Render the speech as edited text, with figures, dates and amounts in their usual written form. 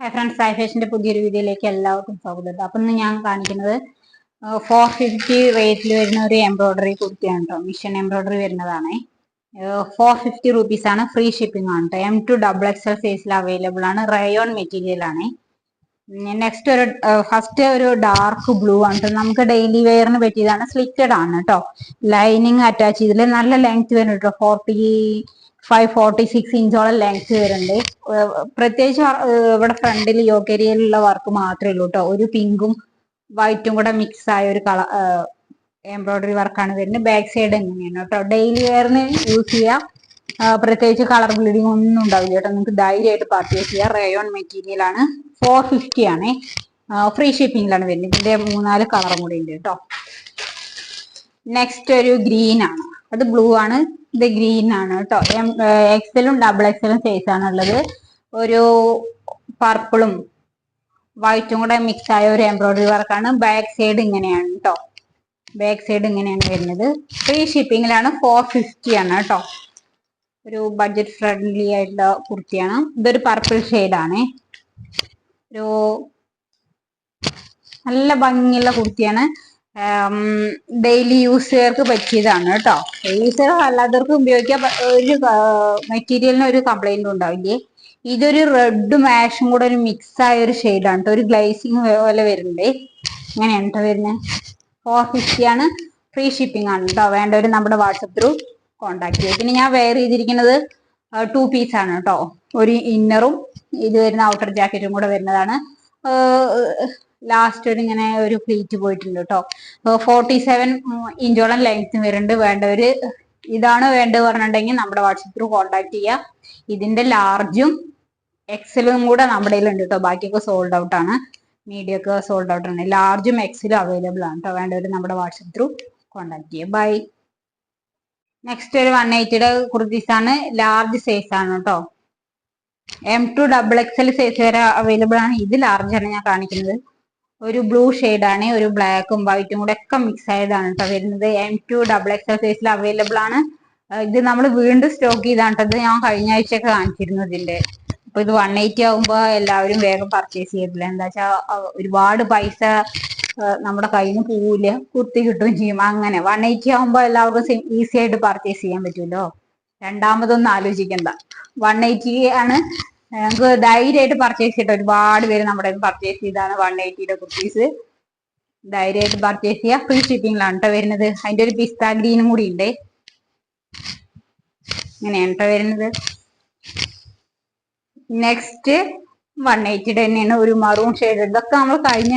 Hi friends, Sai ഫാഷന്റെ പുതിയൊരു വീഡിയോയിലേക്ക് എല്ലാവർക്കും സ്വാഗതം. അപ്പം ഇന്ന് ഞാൻ കാണിക്കുന്നത് 450 റേറ്റിൽ വരുന്ന ഒരു എംബ്രോയിഡറി കുർത്തിയാണ് കേട്ടോ. മിഷൻ എംബ്രോയിഡറി വരുന്നതാണ്. 450 റുപ്പീസ് ആണ്. ഫ്രീ ഷിപ്പിംഗ് ആണ് കേട്ടോ. M2XXL സൈസിൽ അവൈലബിൾ ആണ്. റയോൺ മെറ്റീരിയൽ ആണ്. നെക്സ്റ്റ് ഫസ്റ്റ് ഒരു ഡാർക്ക് ബ്ലൂ ആണ് കേട്ടോ. നമുക്ക് ഡെയിലി വെയറിന് പറ്റിയതാണ്. സ്ലിറ്റഡ് ആണ് കേട്ടോ. ലൈനിങ് അറ്റാച്ച് ചെയ്തില്ല. നല്ല ലെങ്ത് വരുന്നുണ്ട് കേട്ടോ. 46 ഇഞ്ചോളം ലെങ്ത് വരുന്നുണ്ട്. പ്രത്യേകിച്ച് ഇവിടെ ഫ്രണ്ടിൽ യോക്കേരിയയിലുള്ള വർക്ക് മാത്രമേ ഉള്ളൂ കേട്ടോ. ഒരു പിങ്കും വൈറ്റും കൂടെ മിക്സ് ആയ ഒരു കളർ എംബ്രോയിഡറി വർക്കാണ് വരുന്നത്. ബാക്ക് സൈഡ് എങ്ങനെയാണ് കേട്ടോ. ഡെയിലി വെയറിന് യൂസ് ചെയ്യാം. പ്രത്യേകിച്ച് കളർ ബ്ലീഡിങ് ഒന്നും ഉണ്ടാവില്ല കേട്ടോ. നിങ്ങൾക്ക് ധൈര്യമായിട്ട് പർച്ചേസ് ചെയ്യാം. റയോൺ മെറ്റീരിയൽ ആണ്. 450 ആണ്. ഫ്രീ ഷിപ്പിംഗിലാണ് വരുന്നത്. ഇതിന്റെ 3-4 കളറും കൂടി ഉണ്ട് കേട്ടോ. നെക്സ്റ്റ് ഒരു ഗ്രീൻ ആണ്. അത് ബ്ലൂ ആണ്. ഇത് ഗ്രീൻ ആണ് കേട്ടോ. XL-ഉം XXL സൈസ് ആണ് ഉള്ളത്. ഒരു പർപ്പിളും വൈറ്റും കൂടെ മിക്സ് ആയ ഒരു എംബ്രോയിഡറി വർക്കാണ്. ബാക്ക് സൈഡ് ഇങ്ങനെയാണ് കേട്ടോ. ബാക്ക് സൈഡ് ഇങ്ങനെയാണ് വരുന്നത്. ഫ്രീ ഷിപ്പിംഗിലാണ്. 450 ആണ് കേട്ടോ. ഒരു ബഡ്ജറ്റ് ഫ്രണ്ട്ലി ആയിട്ടുള്ള കുർത്തിയാണ്. ഇതൊരു പർപ്പിൾ ഷെയ്ഡാണ്. ഒരു നല്ല ഭംഗിയുള്ള കുർത്തിയാണ്. ഡെയിലി യൂസുകാർക്ക് പറ്റിയതാണ് കേട്ടോ. യൂസർ അല്ലാത്തവർക്ക് ഉപയോഗിക്കാൻ ഒരു മെറ്റീരിയലിന് ഒരു കംപ്ലൈന്റും ഉണ്ടാവില്ലേ. ഇതൊരു റെഡും ആഷും കൂടെ ഒരു മിക്സ് ആയ ഒരു ഷെയ്ഡാണ് കേട്ടോ. ഒരു ഗ്ലേസിങ് പോലെ വരുന്നുണ്ട്. ഇങ്ങനെയാണ് കേട്ടോ വരുന്നത്. 450 ആണ്. ഫ്രീ ഷിപ്പിംഗ് ആണ് കേട്ടോ. വേണ്ടവർ നമ്മുടെ വാട്സപ്പ് ത്രൂ കോൺടാക്ട് ചെയ്യും. പിന്നെ ഞാൻ വെയർ ചെയ്തിരിക്കുന്നത് 2 പീസ് ആണ് കേട്ടോ. ഒരു ഇന്നറും ഇത് വരുന്ന ഔട്ടർ ജാക്കറ്റും കൂടെ വരുന്നതാണ്. ലാസ്റ്റ് ഇങ്ങനെ ഒരു പ്ലീറ്റ് പോയിട്ടുണ്ട് കേട്ടോ. 47 ഇഞ്ചോളം ലെങ്ത് വരുന്നുണ്ട്. വേണ്ടവര് ഇതാണ് വേണ്ടത് പറഞ്ഞിട്ടുണ്ടെങ്കിൽ നമ്മുടെ വാട്സപ്പ് ത്രൂ കോൺടാക്ട് ചെയ്യുക. ഇതിന്റെ ലാർജും എക്സലും കൂടെ നമ്മുടെ ഉണ്ട് കേട്ടോ. ബാക്കിയൊക്കെ സോൾഡ് ഔട്ട് ആണ്. മീഡിയം ഒക്കെ സോൾഡ് ഔട്ട് ആണ്. ലാർജും എക്സലും അവൈലബിൾ ആണ് കേട്ടോ. വേണ്ടവര് നമ്മുടെ വാട്സപ്പ് ത്രൂ കോൺടാക്ട് ചെയ്യുക. ബൈ. നെക്സ്റ്റ് ഒരു 180 കുർത്തീസ് ആണ്. ലാർജ് സൈസ് ആണ് കേട്ടോ. M2XXL സൈസ് വരെ അവൈലബിൾ ആണ്. ഇത് ലാർജ് ആണ് ഞാൻ കാണിക്കുന്നത്. ഒരു ബ്ലൂ ആണ്. ഒരു ബ്ലാക്കും വൈറ്റും കൂടെ ഒക്കെ മിക്സ് ആയതാണ് കേട്ടോ വരുന്നത്. M2XXL സൈസിൽ അവൈലബിൾ ആണ്. ഇത് നമ്മൾ വീണ്ടും സ്റ്റോക്ക് ചെയ്താണ്ടത്. ഞാൻ കഴിഞ്ഞ ആഴ്ചയൊക്കെ കാണിച്ചിരുന്നു ഇതിന്റെ. അപ്പൊ ഇത് 180 ആകുമ്പോ എല്ലാവരും വേഗം പർച്ചേസ് ചെയ്തില്ല. എന്താ വെച്ചാൽ ഒരുപാട് പൈസ നമ്മുടെ കയ്യിൽ നിന്ന് പോവില്ല, കുർത്തി കിട്ടുകയും ചെയ്യും. അങ്ങനെ 180 ആകുമ്പോ എല്ലാവർക്കും ഈസി ആയിട്ട് പർച്ചേസ് ചെയ്യാൻ പറ്റുമല്ലോ. രണ്ടാമതൊന്നും ആലോചിക്കണ്ട. 180 ആണ്. ഞങ്ങൾക്ക് ധൈര്യമായിട്ട് പർച്ചേസ് ചെയ്തിട്ട് ഒരുപാട് പേര് നമ്മുടെ പർച്ചേസ് ചെയ്താണ് 180 കുർത്തീസ്. ധൈര്യമായിട്ട് പർച്ചേസ് ചെയ്യുക. ഫ്രീ ഷിപ്പിംഗിലാണ് കേട്ടോ വരുന്നത്. അതിന്റെ ഒരു പിസ്ത ഗ്രീനും കൂടി ഉണ്ട്. ഇങ്ങനെയാണ് കേട്ടോ വരുന്നത്. നെക്സ്റ്റ് 180 തന്നെയാണ്. ഒരു മറൂൺ ഷെയ്ഡ്. ഇതൊക്കെ നമ്മൾ കഴിഞ്ഞ